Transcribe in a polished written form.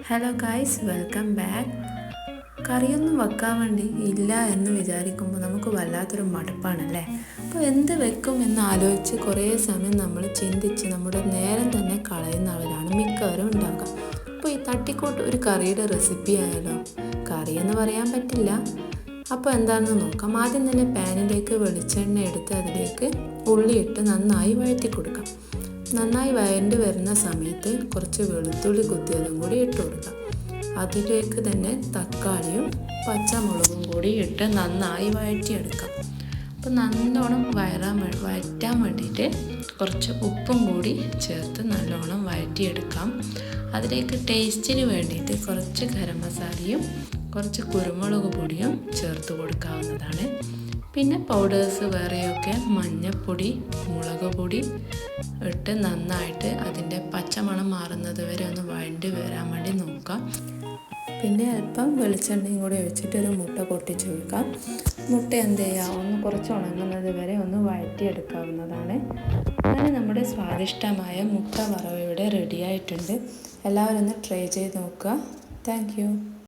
Hello guys, welcome back. കറിയൊന്നും വെക്കാൻ വേണ്ടി ഇല്ല എന്ന് വിചാരിക്കുമ്പോൾ നമുക്ക് വല്ലാത്തൊരു മടുപ്പാണല്ലേ. അപ്പോൾ എന്ത് വെക്കും എന്ന് ആലോചിച്ച് കുറേ സമയം നമ്മൾ ചിന്തിച്ച് നമ്മുടെ നേരം തന്നെ കളയുന്നവരാണ് മിക്കവരും ഉണ്ടാവുക. അപ്പോൾ ഈ തട്ടിക്കൂട്ട് ഒരു കറിയുടെ റെസിപ്പി ആയാലോ? കറി എന്ന് പറയാൻ പറ്റില്ല. അപ്പോൾ എന്താണെന്ന് നോക്കാം. ആദ്യം തന്നെ പാനിലേക്ക് വെളിച്ചെണ്ണ എടുത്ത് അതിലേക്ക് ഉള്ളിയിട്ട് നന്നായി വഴറ്റി കൊടുക്കാം. നന്നായി വഴണ്ടി വരുന്ന സമയത്ത് കുറച്ച് വെളുത്തുള്ളി കുത്തിയതും കൂടി ഇട്ട് കൊടുക്കാം. അതിലേക്ക് തന്നെ തക്കാളിയും പച്ചമുളകും കൂടി ഇട്ട് നന്നായി വഴറ്റിയെടുക്കാം. അപ്പോൾ നല്ലോണം വഴറ്റാൻ വേണ്ടിയിട്ട് കുറച്ച് ഉപ്പും കൂടി ചേർത്ത് നല്ലോണം വഴറ്റിയെടുക്കാം. അതിലേക്ക് ടേസ്റ്റിന് വേണ്ടിയിട്ട് കുറച്ച് ഗരം മസാലയും കുറച്ച് കുരുമുളക് പൊടിയും ചേർത്ത് കൊടുക്കാവുന്നതാണ്. പിന്നെ പൗഡേഴ്സ് വേറെയൊക്കെ മഞ്ഞൾപ്പൊടി, മുളക് പൊടി ഇട്ട് നന്നായിട്ട് അതിൻ്റെ പച്ചമണം മാറുന്നത് വരെ ഒന്ന് വഴണ്ടി വരാൻ വേണ്ടി നോക്കാം. പിന്നെ അല്പം വെളിച്ചെണ്ണയും കൂടി ഒഴിച്ചിട്ട് ഒരു മുട്ട പൊട്ടിച്ച് വെക്കാം. മുട്ട എന്ത് ചെയ്യുക, ഒന്ന് കുറച്ച് ഉണങ്ങുന്നത് വരെ ഒന്ന് വഴറ്റിയെടുക്കാവുന്നതാണ്. അങ്ങനെ നമ്മുടെ സ്വാദിഷ്ടമായ മുട്ട വറവ് ഇവിടെ റെഡി ആയിട്ടുണ്ട്. എല്ലാവരും ഒന്ന് ട്രൈ ചെയ്ത് നോക്കുക. Thank you.